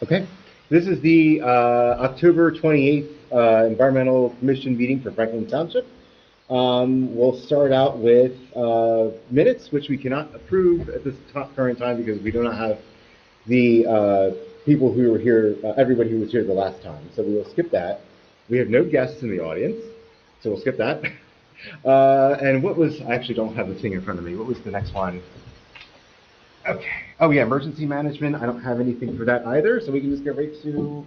Okay. This is the October 28th Environmental Commission meeting for Franklin Township. We'll start out with minutes, which we cannot approve at this current time because we do not have the people who were here, everybody who was here the last time. So we will skip that. We have no guests in the audience, so we'll skip that. And what was, I actually don't have the thing in front of me. What was the next one? Okay. Oh yeah, emergency management. I don't have anything for that either, so we can just get right to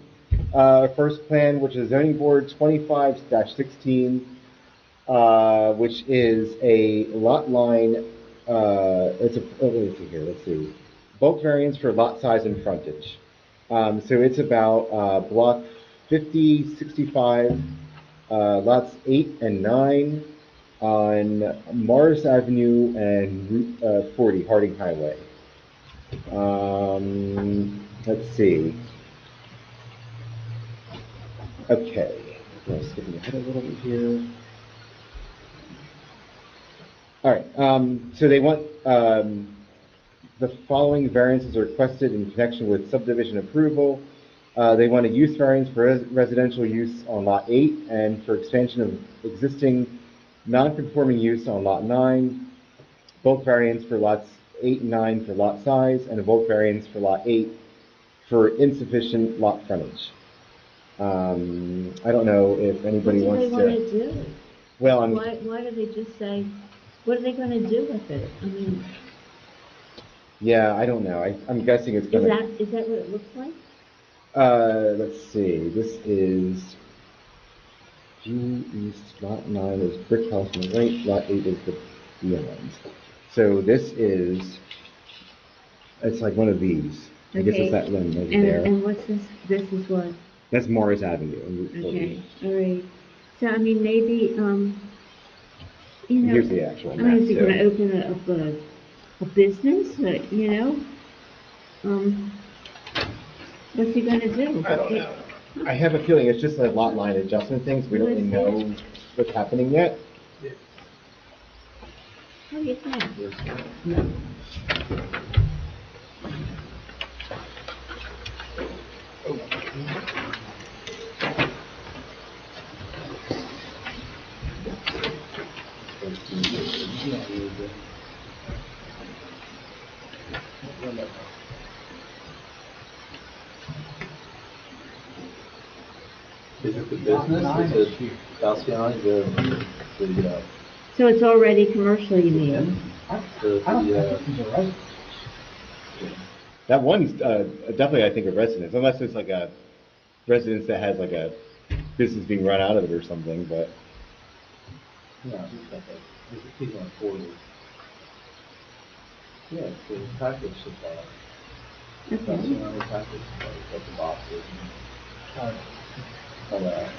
our first plan, which is zoning board 25-16, which is a lot line. It's a. Oh, let me see here. Let's see. Bulk variance for lot size and frontage. So it's about block 50, 65, lots 8 and 9 on Morris Avenue and Route 40, Harding Highway. Let's see. Okay, I'm skipping ahead a little bit here. All right, so they want the following variances are requested in connection with subdivision approval. They want a use variance for residential use on lot 8 and for expansion of existing non-conforming use on lot 9, bulk variance for lots 8 and 9 for lot size, and a bulk variance for lot 8 for insufficient lot frontage. I don't know if anybody wants to. What do they want to do? Well, why do they just say, what are they going to do with it? I mean. Yeah, I don't know. I'm guessing it's going to. Is that what it looks like? Let's see. This is G East. Lot 9 is brick house on the right. Lot 8 is the beyond. So this is. It's like one of these. Okay. I guess it's that one over there. And what's this? This is what? That's Morris Avenue on Route 40. Okay. All right. So I mean, maybe you know. Here's the actual map. I mean, is he going to open up a business? You know. What's he going to do? I don't know. I have a feeling it's just a lot line adjustment things. We don't really know what's happening yet. What do you think? No. Is it the business? Is it Falciani, So it's already commercial, you mean? I don't think he's a resident. That one's definitely, I think, a residence, unless it's like a residence that has like a business being run out of it or something. But yeah, he's on 40. Yeah, it's the package supply. Okay. Falciani package supply, like the boxes and all that.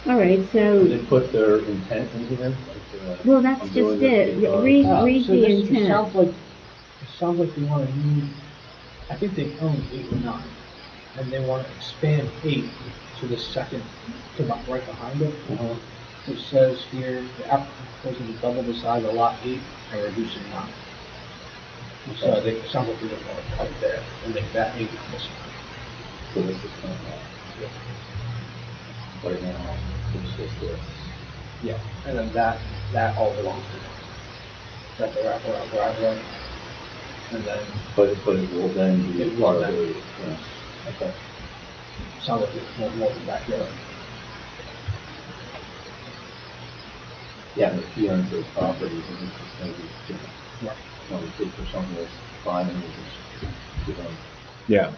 All right, so. Did they put their intent in here? Like, well, that's just it. Read So the this, intent. it sounds like they want to use, I think they own 8 or 9, and they want to expand 8 to the second, to right behind it. It says here, the applicant proposes to double the size of lot 8 and reducing 9. So it sounds like they're going to cut there and make that 8 this one. So this is kind of right now, it's just this. Yeah, and then that all belongs to them. That's a wraparound driveway. And then, But it will then be It will part of then. it, yeah. okay. Sounds like it's more than backyard. Yeah, but if he owns those properties, and it's just maybe, Right. want to take for something that's fine, and we just, you know, yeah,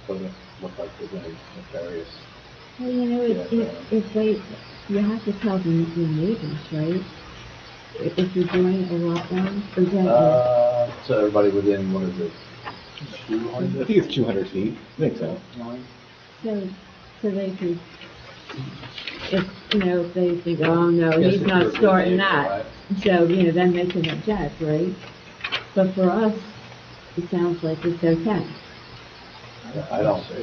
doesn't look like there's any nefarious. Well, you know, if they, you have to tell your neighbors, right? If you're doing a lot line, or is that So everybody within, what is it, I 200? think it's 200 feet. I think so. so they could, if, you know, if they think, oh, no, Yes, he's if not you're a good starting neighbor, that. right? So, you know, then they can object, right? But for us, it sounds like it's okay. I don't see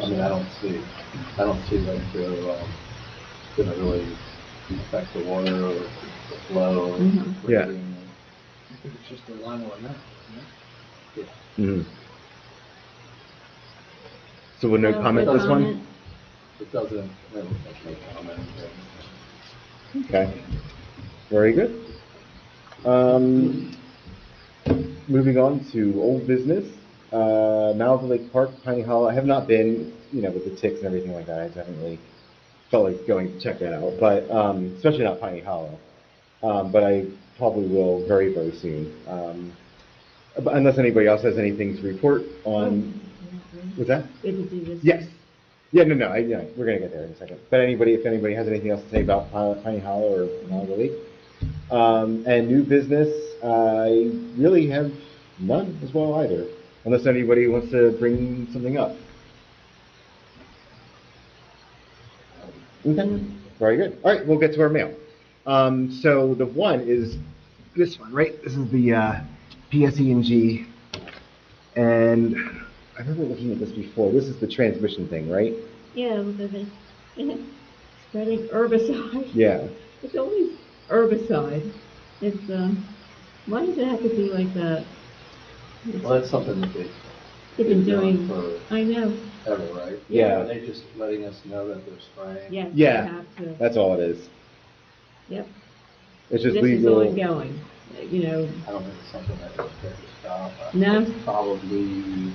like they're, gonna really affect the water or the flow or Mhm. Yeah. grading. I think it's just a line on that. Mm-hmm. So we'll no No comment this one? comment. It doesn't, never make no comment. Okay, very good. Moving on to old business, Malibu Lake Park, Piney Hollow. I have not been, with the ticks and everything like that. I haven't really felt like going to check that out, but especially not Piney Hollow. But I probably will very, very soon. But unless anybody else has anything to report on. What's that? Good to do this. Yes. Yeah, no, we're gonna get there in a second. But if anybody has anything else to say about Piney Hollow or Malibu Lake, and new business, I really have none as well either, unless anybody wants to bring something up. Okay, very good. All right, we'll get to our mail. So the one is this one, right? This is the PSE&G, and I remember looking at this before. This is the transmission thing, right? Yeah, look at this. Spreading herbicide. Yeah. It's always herbicide. It's, why does it have to be like that? Well, that's something that They've been doing, for I know, ever, right? Yeah. Are they just letting us know that they're spraying? yes, they Yeah, have to. that's all it is. Yep. It's just This legal. is ongoing, I don't think it's something that will take a stop. No? It's probably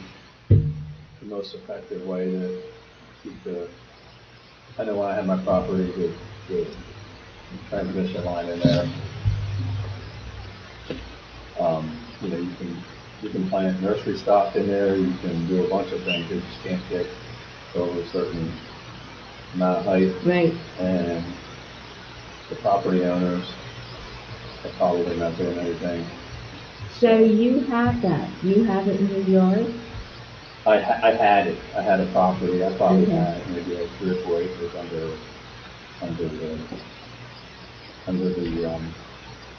the most effective way to keep I know when I had my property, the transmission line in there. You can plant nursery stock in there, you can do a bunch of things, you just can't get over a certain amount of height. Right. And the property owners are probably not doing anything. So you have that. You have it in your yard? I had it. I had a property. I probably Okay. had maybe like 3 or 4 acres under the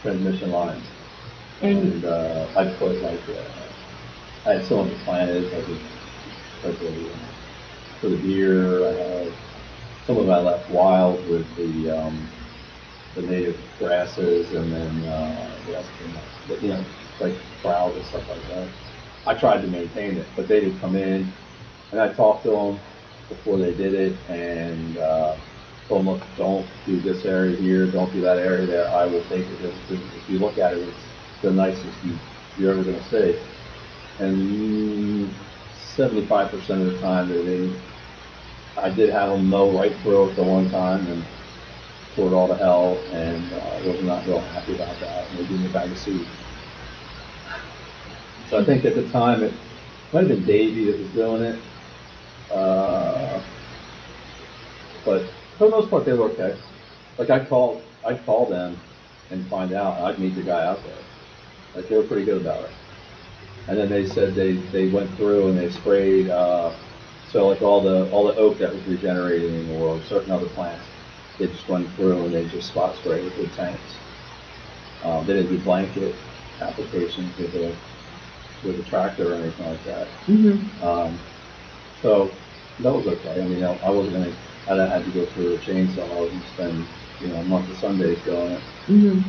transmission lines. And I put I had some of it planted, for the deer. I had some of it I left wild with the native grasses, and then what else came up? Like browse and stuff like that. I tried to maintain it, but they did come in, and I talked to them before they did it, and told them, look, don't do this area here, don't do that area there. I will take it. If you look at it, it's the nicest you're ever going to see. And 75% of the time, I did have them mow right through it the one time, and tore it all to hell, and was not real happy about that. And they gave me a bag of seed. So I think at the time it might have been Davey that was doing it, but for the most part they were okay. Like I'd call them and find out, and I'd meet the guy out there. Like they were pretty good about it. And then they said they went through and they sprayed, so like all the oak that was regenerating or certain other plants, they just went through and they just spot sprayed with tanks. They didn't do blanket applications with a tractor or anything like that. Mm-hmm. So that was okay. I mean, I wasn't gonna, I didn't have to go through a chainsaw. I wasn't spend a month of Sundays doing it. Mm-hmm.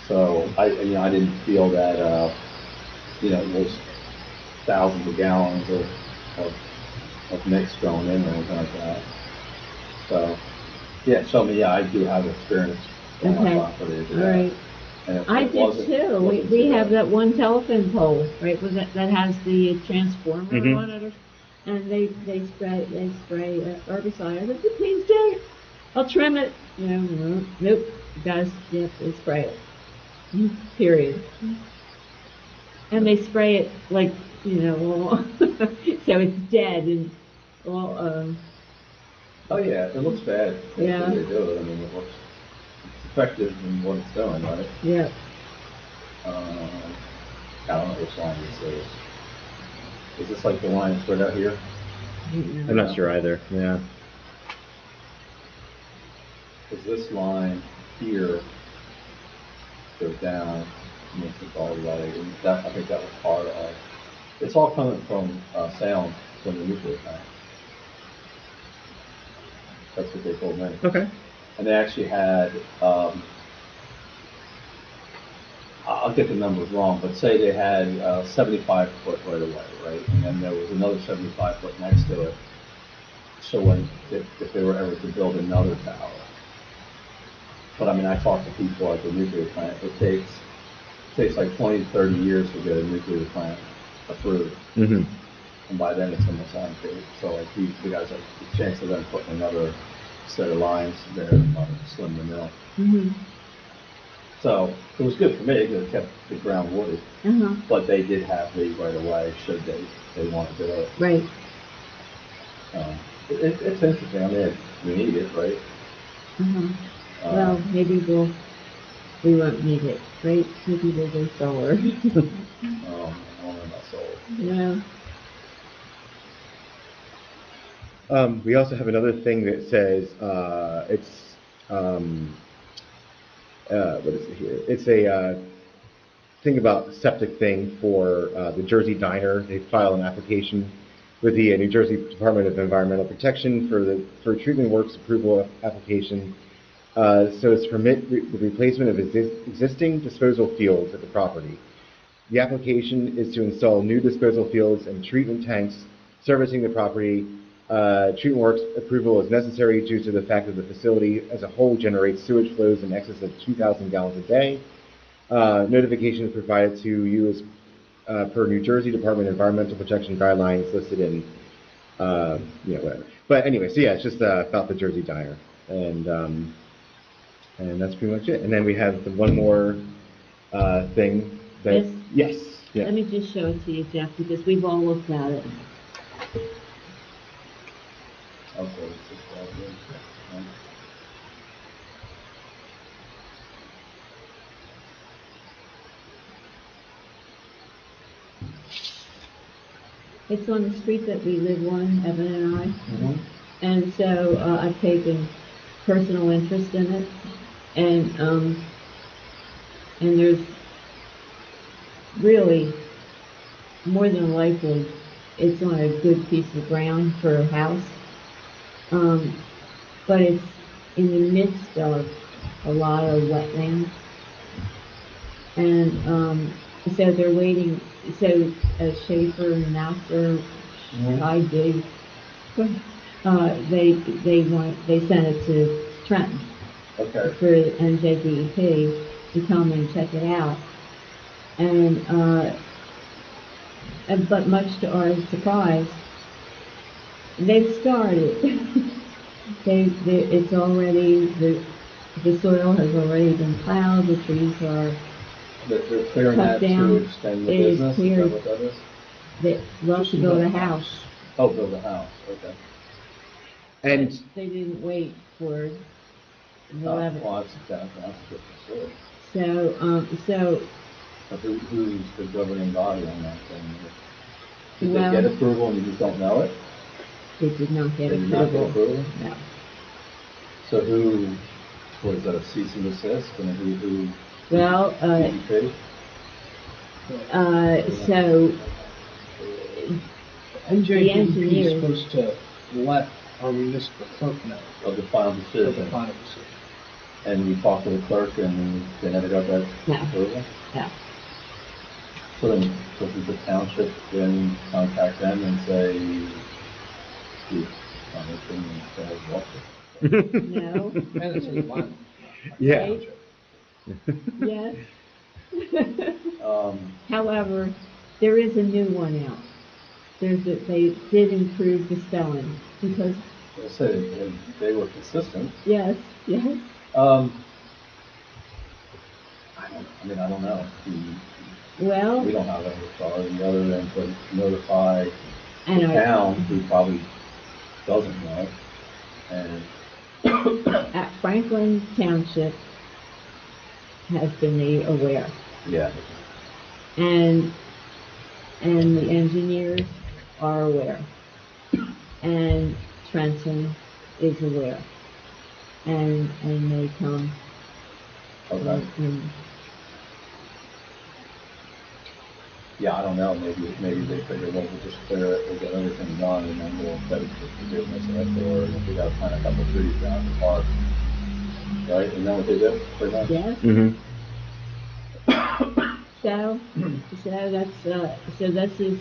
So I didn't feel that those thousands of gallons of mix going in or anything like that. So yeah, I do have experience on my property. All right. I did too. We have that one telephone pole, right, with that has the transformer Mhm. on it, and they spray herbicide. I said, please do. I'll trim it. Nope. Guys, you have to spray it. Period. And they spray it like all, so it's dead and all. Oh yeah, it looks bad. Yeah. They do it. I mean, it looks effective in what it's doing, right? Yeah. I don't know which line this is. Is this like the line that's right out here? I'm not sure either. Yeah. Is this line here goes down, makes it all the way, and I think that was part of. It's all coming from sound from the nuclear plant. That's what they told me. Okay. And they actually had, I'll get the numbers wrong, but say they had 75 foot right away, right? And then there was another 75 foot next to it. So if they were ever to build another tower. But I mean, I talk to people at the nuclear plant, it takes like 20 to 30 years to get a nuclear plant approved. Mm-hmm. And by then it's almost empty. So like the guys, like the chance of them putting another set of lines there on slim to nil. Mhm. So it was good for me because it kept the ground wooded, Uh-huh. but they did have the right of way should they want to do it. Right. It's interesting. I mean, we need it, right? Uh-huh. Uh, Well, maybe we won't need it, right? Maybe we'll go solar. I don't know about solar. Yeah. We also have another thing that says, what is it here? It's a thing about septic thing for the Jersey Diner. They file an application with the New Jersey Department of Environmental Protection for treatment works approval application. So it's to permit the replacement of existing disposal fields at the property. The application is to install new disposal fields and treatment tanks servicing the property. Treatment works approval is necessary due to the fact that the facility as a whole generates sewage flows in excess of 2,000 gallons a day. Notification is provided to you as per New Jersey Department of Environmental Protection guidelines listed in, whatever. But anyway, so yeah, it's just about the Jersey Diner, and that's pretty much it. And then we have the one more thing that Yes. yeah. Let me just show it to you, Jeff, because we've all looked at it. Okay, it's just all good. It's on the street that we live on, Evan and I. Mm-hmm. And so I've taken personal interest in it, and there's really more than likely it's on a good piece of ground for a house, but it's in the midst of a lot of wetlands, and so they're waiting. So Schaefer and Nassar, I dig. They sent it to Trenton Okay. for NJDEP to come and check it out, and but much to our surprise, they've started. It's already the soil has already been plowed. The trees are They're clearing cut that down. to extend the It is business, is cleared. that what that is? They love to build a house. Oh, build a house, okay. And They didn't wait for the Oh, 11th. well, that's a different story. So But who's the governing body on that thing? Did Well- they get approval and you just don't know it? they did not get They did not get approval. approval? No. So who, was that a cease and desist, and who? Well, DEP? so NJDEP engineers- is supposed to let our municipal clerk know Of the final of the decision, final decision. and we talked to the clerk and they never got that No. approval? No. So then, does the township then contact them and say, "Gee, I'm opinion says what?" No. And it's a lot. Yeah. Yes. Um, However, there is a new one out. They did improve the spelling because, I said, they were consistent. yes. I don't know. Well, We don't have any authority other than to notify the and town, who probably doesn't know. And, at Franklin Township has been made aware. yeah, And the engineers are aware, and Trenton is aware, and they come okay. and Yeah, I don't know, maybe they figure, well, we'll just clear it, we'll get everything done, and then we'll set it for forgiveness after, if we gotta plant a couple of trees down the park. Right, isn't that what they do, pretty much? yes, Mm-hmm. So, so this is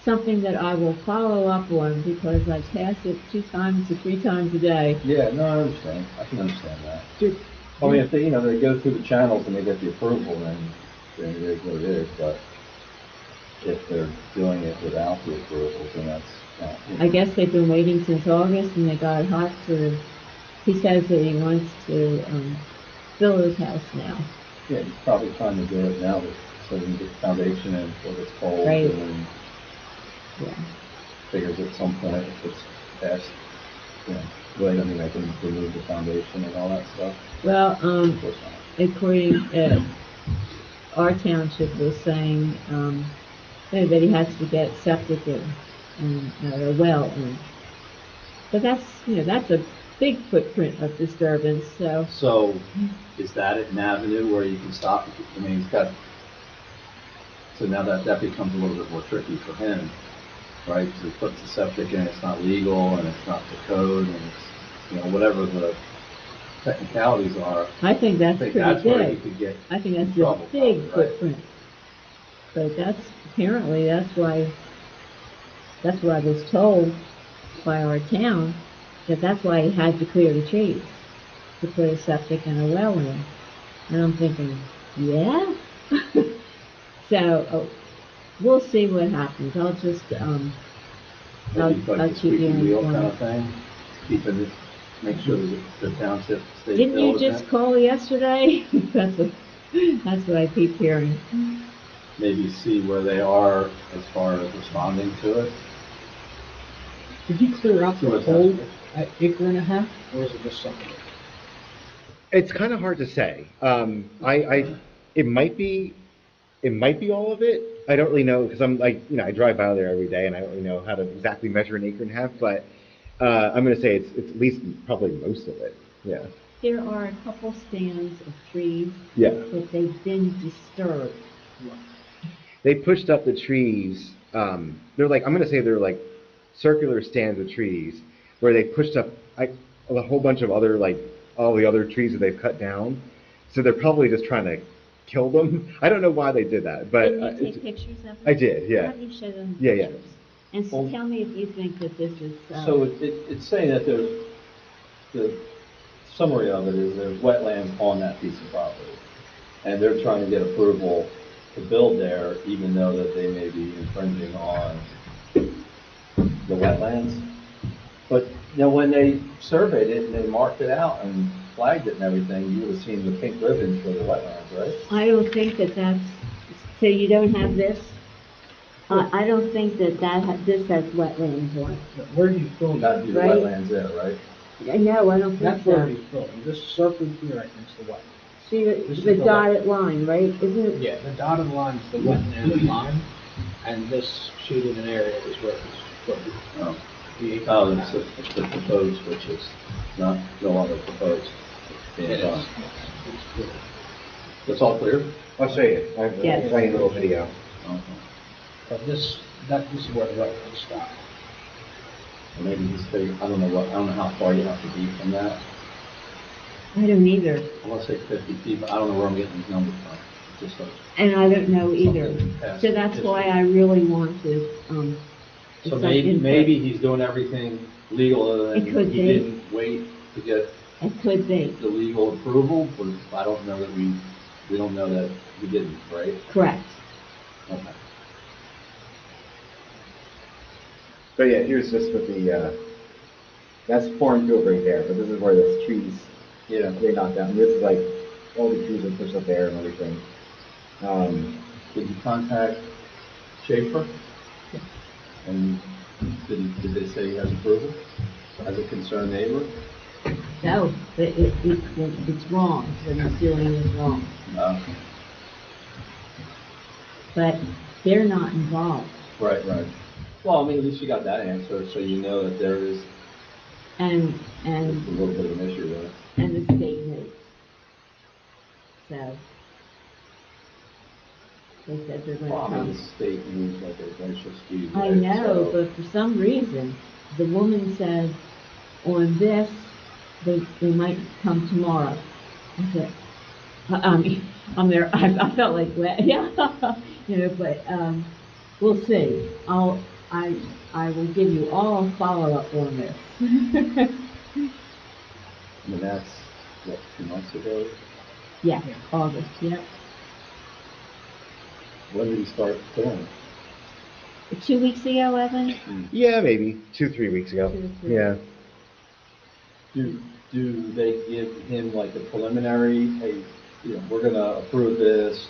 something that I will follow up on because I pass it 2 to 3 times a day. Yeah, no, I understand. I can understand that. Just- I mean, if they, they go through the channels and they get the approval, then it is what it is, but if they're doing it without the approval, then that's not. I guess they've been waiting since August and they got hot to, he says that he wants to, build his house now. Yeah, he's probably trying to do it now, so he can get the foundation in before it's cold, Right. and then Yeah. figures at some point if it's past, well, I mean, I can remove the foundation and all that stuff. Well, Of course not. according, our township was saying, that he has to get septic and a well in. But that's, that's a big footprint of disturbance, so, So, is that an avenue where you can stop? I mean, he's got, so now that becomes a little bit more tricky for him, right? Because he puts the septic in, it's not legal, and it's not the code, and it's, whatever the technicalities are. I think I that's think pretty that's where he big. could get I think that's in a trouble, big probably, right? footprint. But apparently that's why I was told by our town, that's why he had to clear the trees, to put a septic and a well in. And I'm thinking, yeah? So, we'll see what happens. I'll just, Maybe like I'll a keep you squeaky wheel kind informed. of thing, keeping it, make sure that the township stays Didn't you diligent. just call yesterday? That's what I keep hearing. Maybe see where they are as far as responding to it. Did you clear out See the what's whole happening. acre and a half, or is it just something? It's kind of hard to say. It might be all of it. I don't really know because I'm like, I drive by there every day and I don't really know how to exactly measure an acre and a half, but I'm going to say it's at least probably most of it. Yeah. There are a couple stands of trees, Yeah. but they've been disturbed. They pushed up the trees. They're like, I'm going to say they're like circular stands of trees where they pushed up a whole bunch of other, like all the other trees that they've cut down. So they're probably just trying to kill them. I don't know why they did that, but Didn't you take pictures of them? I did, yeah. Have you show them Yeah, yeah. pictures? And so Well- tell me if you think that this is, So it's saying that the summary of it is there's wetlands on that piece of property. And they're trying to get approval to build there, even though that they may be infringing on the wetlands. But, when they surveyed it and they marked it out and flagged it and everything, you would have seen the pink ribbons for the wetlands, right? I don't think that's, so you don't have this? I don't think that this has wetlands on it. Where do you fill That'd that? be the Right. wetlands there, right? No, I don't think That's where so. you fill. This circle here, I think, is the wetland. See This is the the dotted line, right? Isn't it? Yeah, the dotted line is the wetland line, and this shaded in area is where it's filled. Oh. The acre Oh, and a it's half. the proposed, which is no longer proposed. It is. done. It's clear. That's all clear? I'll show you. I have Yes. a tiny little video. Okay. But this is where the wetlands stop. Or maybe just say, I don't know how far you have to be from that. I don't either. I want to say 50 feet, but I don't know where I'm getting these numbers from. It's just And I don't know either. Something past So that's why history. I really want to, So some maybe, input. he's doing everything legal, other It than could he be. didn't wait to get It could be, the legal approval, but I don't know that we don't know that he didn't, right? correct. Okay. So yeah, here's just with the, that's foreign field right there, but this is where the trees, Yeah. they knocked down. This is like, all the trees are pushed up there and everything. Did you contact Schaefer? And did they say he has approval as a concerned neighbor? No, but it's wrong, what he's doing is wrong. But they're not involved, Right. Well, I mean, at least you got that answer, so you know that there is and, a little bit of an issue there. and the state knows. So, they said they're Well, I gonna mean, the come. state moves like a glacial speed. I right? know, So- but for some reason, the woman said, on this, they might come tomorrow. I said, I'm there, I felt like, well, yeah, but, we'll see. I will give you all follow-up on this. I mean, that's, what, 2 months ago? Yeah, August, yep. When did he start doing 2 weeks ago, Evan? it? Yeah, maybe 2, 3 weeks ago. 2 or 3. Yeah. Do they give him like a preliminary, hey, we're gonna approve this,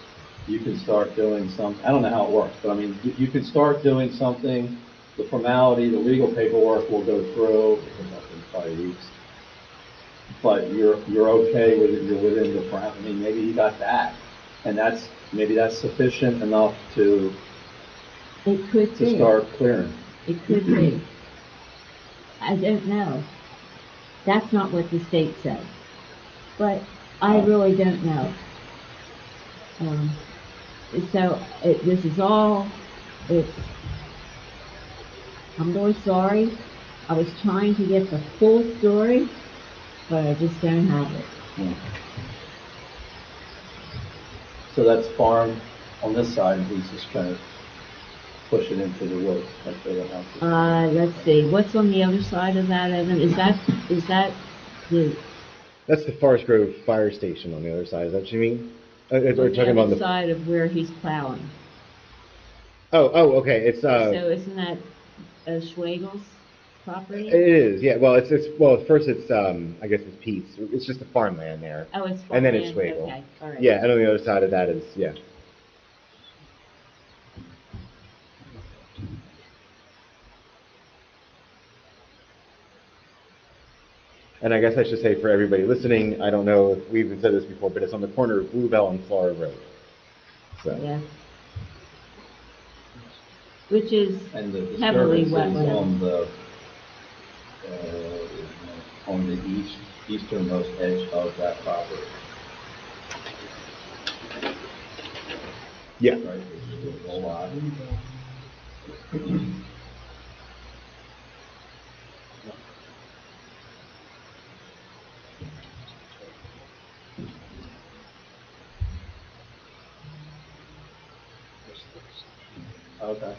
you can start doing I don't know how it works, but I mean, you can start doing something, the formality, the legal paperwork will go through, in 5 weeks. But you're okay with it, you're within the parameter, I mean, maybe he got that, and maybe that's sufficient enough to It could be. start clearing. It could be. I don't know. That's not what the state said. But I really don't know. This is all, I'm really sorry. I was trying to get the full story, but I just don't have it. Hmm. So that's farm on this side, and he's just kind of pushing into the woods, like they don't have to. Let's see, what's on the other side of that, Evan? Is that the, That's the Forest Grove Fire Station on the other side. Is that what you mean? We're on the talking about other the. side of where he's plowing? Oh, okay. It's So isn't that Schwegel's property? It is, yeah. Well, well. First, it's I guess it's Pete's. It's just a farmland there. Oh, it's And then it's farmland? Schwegel. Okay, all right. Yeah, and on the other side of that is yeah. And I guess I should say for everybody listening, I don't know if we've even said this before, but it's on the corner of Bluebell and Flora Road. So. Yeah. Which is And the heavily disturbance is wetland. on the easternmost edge of that property. Yeah. Right, there's a lot. Okay.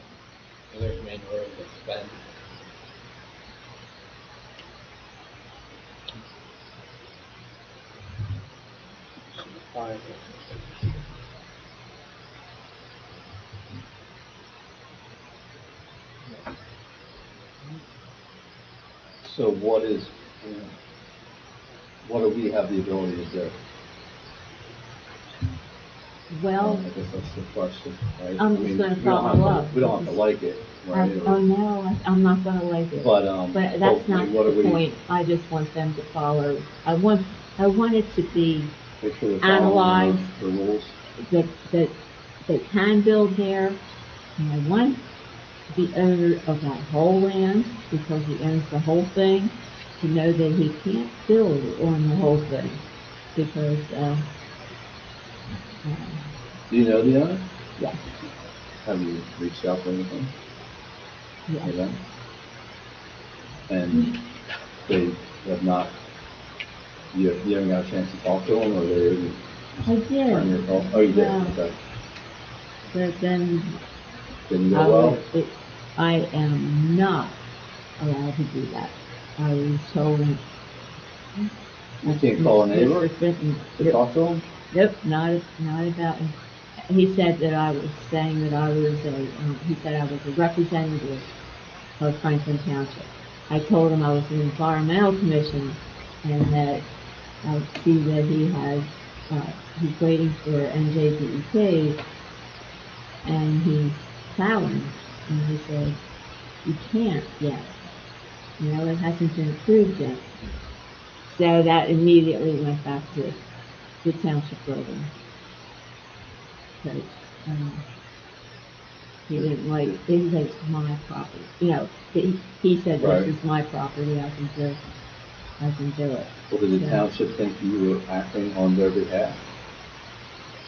There's main road that's been. So what do we have the ability to do? Well, I guess that's the question, right? I'm I just mean, gonna we don't have follow to- up. We don't have to like it, right? oh no, I'm not gonna like it. But, But that's not hopefully, what do the we- point. I just want them to follow. I want it to be Make sure we're Analyze. following the rules. that they can build there. And I want the owner of that whole land, because he owns the whole thing, to know that he can't build on the whole thing, because, Do you know the owner? yes, Have you reached out to anything? yes. To them? And they have not, you haven't got a chance to talk to them, or they just I turn your did, call? Oh, you did, Yeah. okay. but then Didn't I go well? was- I am not allowed to do that. I was told. You can't call a neighbor Mr. Fenton, to talk to them? Nope, not about, he said that I was saying that I was he said I was a representative of Franklin Township. I told him I was an environmental commission, and that I see that he has, he's waiting for NJDEP, and he's plowing, and he said, you can't yet. It hasn't been approved yet. So that immediately went back to the township building. Because, he didn't like, it's my property. He said, Right. this is my property, I can do it. Or did the So- township think you were acting on their behalf?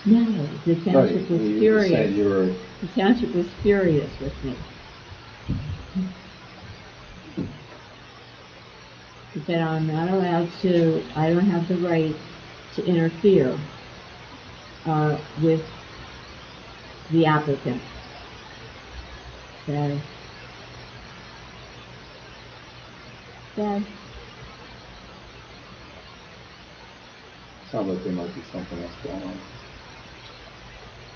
No, the township was You were saying furious. you were, The township was furious with me. He said, I'm not allowed to, I don't have the right to interfere with the applicant. So, yeah, Sounds like there might be something else going on.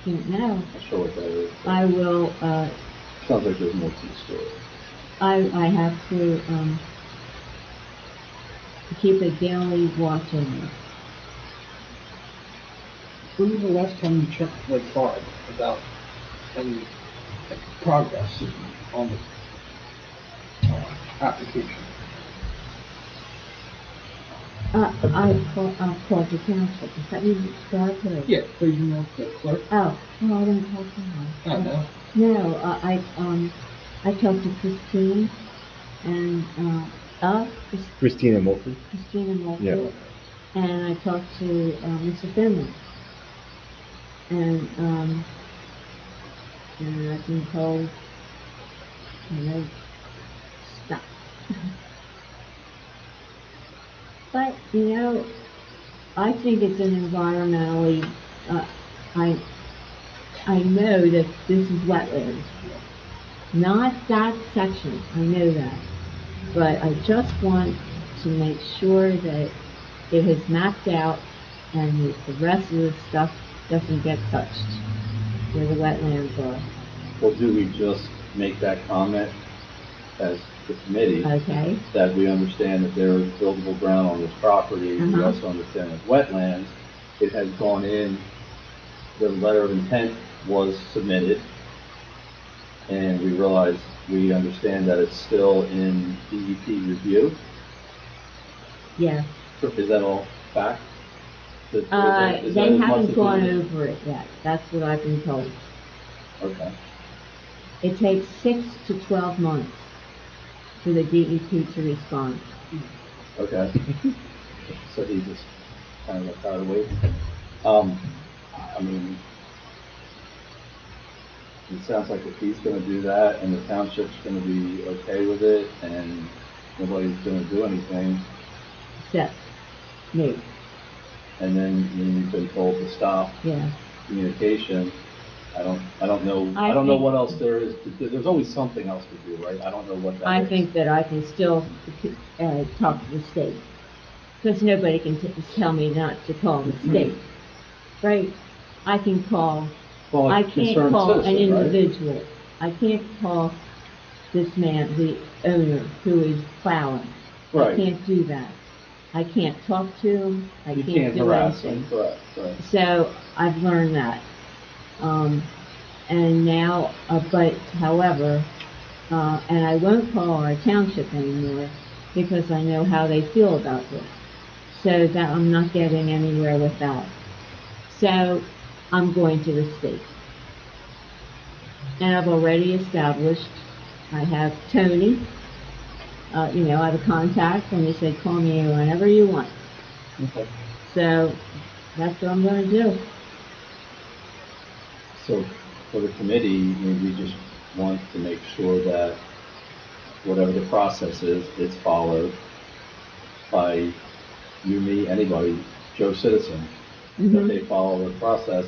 don't know. Not sure what that is. but I will, Sounds like there's more to the story. I have to, keep a daily watch on it. When was the last time you checked with Barb about any like, progress on the application? I called the township. Is that you, Barb? Yeah, regional clerk. Oh, no, I didn't call someone. Oh, no. No, I talked to Christine and, Christina Mulford. Christina Mulford. Yeah. And I talked to, Mr. Finley. And I've been told, stop. But, I think it's an environmentally, I know that this is wetlands. Not that section, I know that. But I just want to make sure that it has mapped out and the rest of the stuff doesn't get touched where the wetlands are. Well, do we just make that comment as the committee? Okay? That we understand that there is buildable ground on this property. We Uh-huh. also understand it's wetlands. It has gone in, the letter of intent was submitted. And we understand that it's still in DEP review. Yeah. Is that all fact? Is They that as much haven't as gone we- over it yet. That's what I've been told. Okay. It takes 6 to 12 months for the DEP to respond. Okay. So he just kind of got tired of waiting. I mean, it sounds like if he's gonna do that and the township's gonna be okay with it and nobody's gonna do anything, Except me. and then you've been told to stop Yeah. communication, I don't know I think- what else there is to do. There's always something else to do, right? I don't know what that I is. think that I can still talk to the state. Because nobody can tell me not to call the state. Right? I can call, Well, a I can't concerned call an citizen, right? individual. I can't call this man, the owner, who is plowing. I Right. can't do that. I can't talk to him. I You can't can't do harass anything. them, correct, right. So I've learned that. And now, but however, and I won't call our township anymore because I know how they feel about this. So that I'm not getting anywhere with that. So I'm going to the state. And I've already established, I have Tony, I have a contact and he said, call me whenever you want. Okay. So that's what I'm gonna do. So for the committee, we just want to make sure that whatever the process is, it's followed by you, me, anybody, Joe Citizen, that Mhm. they follow the process.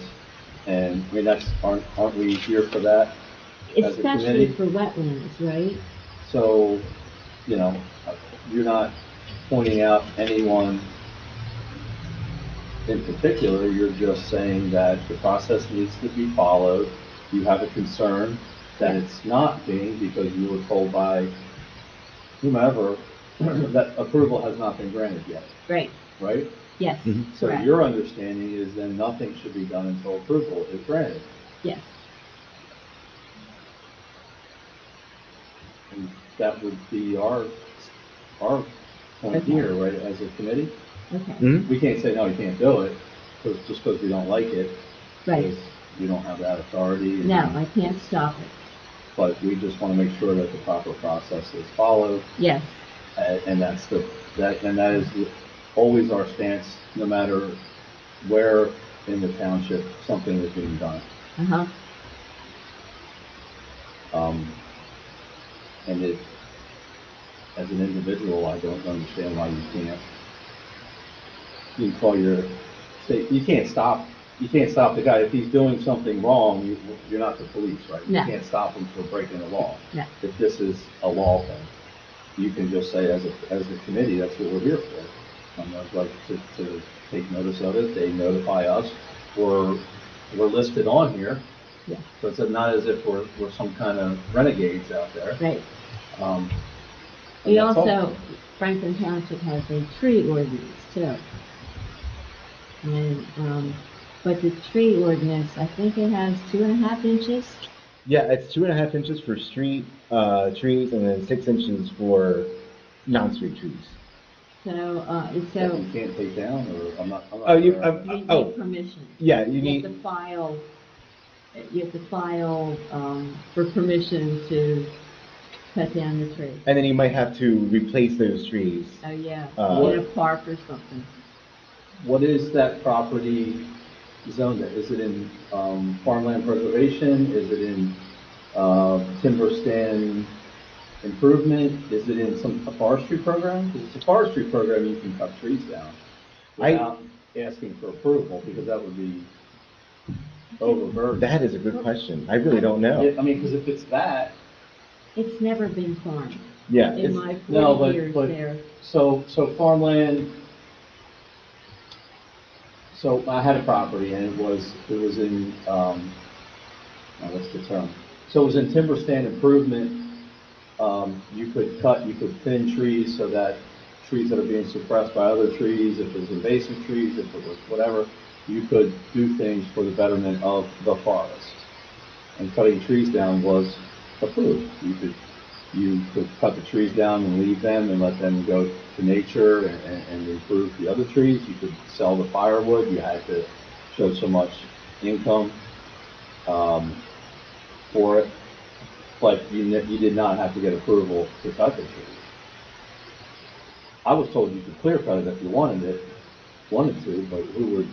And I mean, aren't we here for that as a Especially committee? for wetlands, right? So, you're not pointing out anyone in particular, you're just saying that the process needs to be followed. You have a concern that it's not being because you were told by whomever that approval has not been granted yet, Right, right? yes, Mhm. So correct, your understanding is then nothing should be done until approval is granted. yes. And that would be our point Okay. here, right, as a committee. Okay, Mhm. We can't say, no, you can't do it, just because we don't like it. right. Because we don't have that authority. and- No, I can't stop it. But we just want to make sure that the proper process is followed, Yes, and that is always our stance, no matter where in the township something is being done. uh-huh, And as an individual, I don't understand why you can call your state, you can't stop you can't stop the guy. If he's doing something wrong, you're not the police, right? No. You can't stop him from breaking the law. No. If this is a law thing, you can just say, as a committee, that's what we're here for. I'd like to take notice of it. They notify us. We're listed on here. Yeah. So it's not as if we're some kind of renegades out there. Right. And We that's all. also, Franklin Township has a tree ordinance too. And, but the tree ordinance, I think it has 2.5 inches. Yeah, it's 2.5 inches for street, trees, and then 6 inches for non-street trees. So, That you can't take down, or I'm not. Oh, you, aware. you oh, need permission. yeah, you You need, have to file, for permission to cut down the tree. and then you might have to replace those trees. Oh, yeah, Uh, in a park or something. What is that property zoned at? Is it in farmland preservation? Is it in timber stand improvement? Is it in a forestry program? Because it's a forestry program, you can cut trees down without asking for approval, because that would be overburdened. That is a good question. I really don't know. Yeah, I mean, because if it's that, It's never been farmed Yeah, in it's, my no, 40 years but there. so farmland. So I had a property, and it was in, what's the term? So it was in timber stand improvement. You could thin trees so that trees that are being suppressed by other trees, if it was invasive trees, if it was whatever, you could do things for the betterment of the forest. And cutting trees down was approved. You could cut the trees down and leave them and let them go to nature and improve the other trees. You could sell the firewood. You had to show so much income for it, but you did not have to get approval to cut the trees. I was told you could clear cut it if you wanted to, but who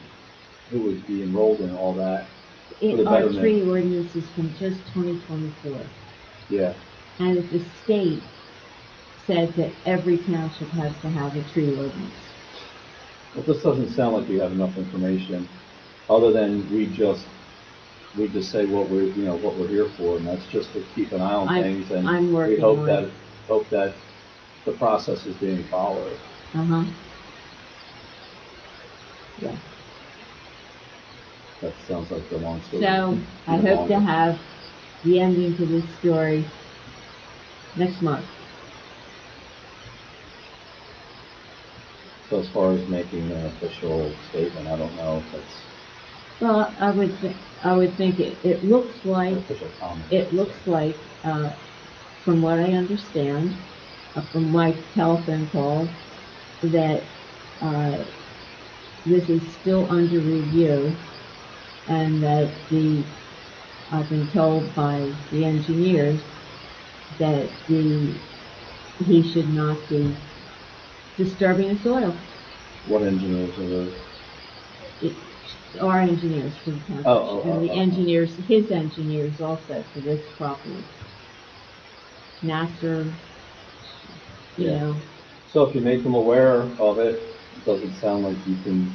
would be enrolled in all that? For the Our betterment. tree ordinance is from just 2024. Yeah. And the state said that every township has to have a tree ordinance. Well, this doesn't sound like we have enough information, other than we just say what we're here for, and that's just to keep an eye on things, and I'm we working hope on that it. the process is being followed. Uh-huh. Yeah. That sounds like the long story. So, I Even hope to longer. have the ending to this story next month. So as far as making an official statement, I don't know if it's Well, I would think it looks an like, official comment. from what I understand, from my telephone calls, that, this is still under review, and that I've been told by the engineers that he should not be disturbing the soil. What engineers are those? Our engineers for the township, and the engineers, his engineers also for this property. Nasser, you Yeah. know, So if you make them aware of it, it doesn't sound like you can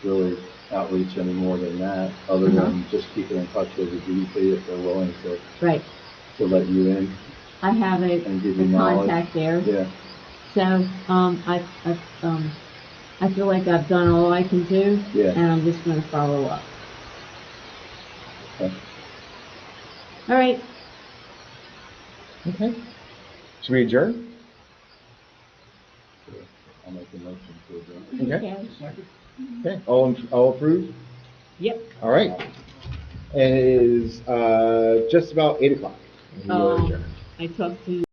really outreach any more than that, other than just keeping in touch with the DEP if they're willing right. to let you in. I have And give a you knowledge. contact there. Yeah. So, I feel like I've done all I can do, Yeah. and I'm just gonna follow up. Okay. All right, okay. Should we adjourn? I'll make a motion to adjourn. Okay. Okay, all approved? Yep. All right. And it is, just about 8 o'clock. We are Oh. adjourned. I talked to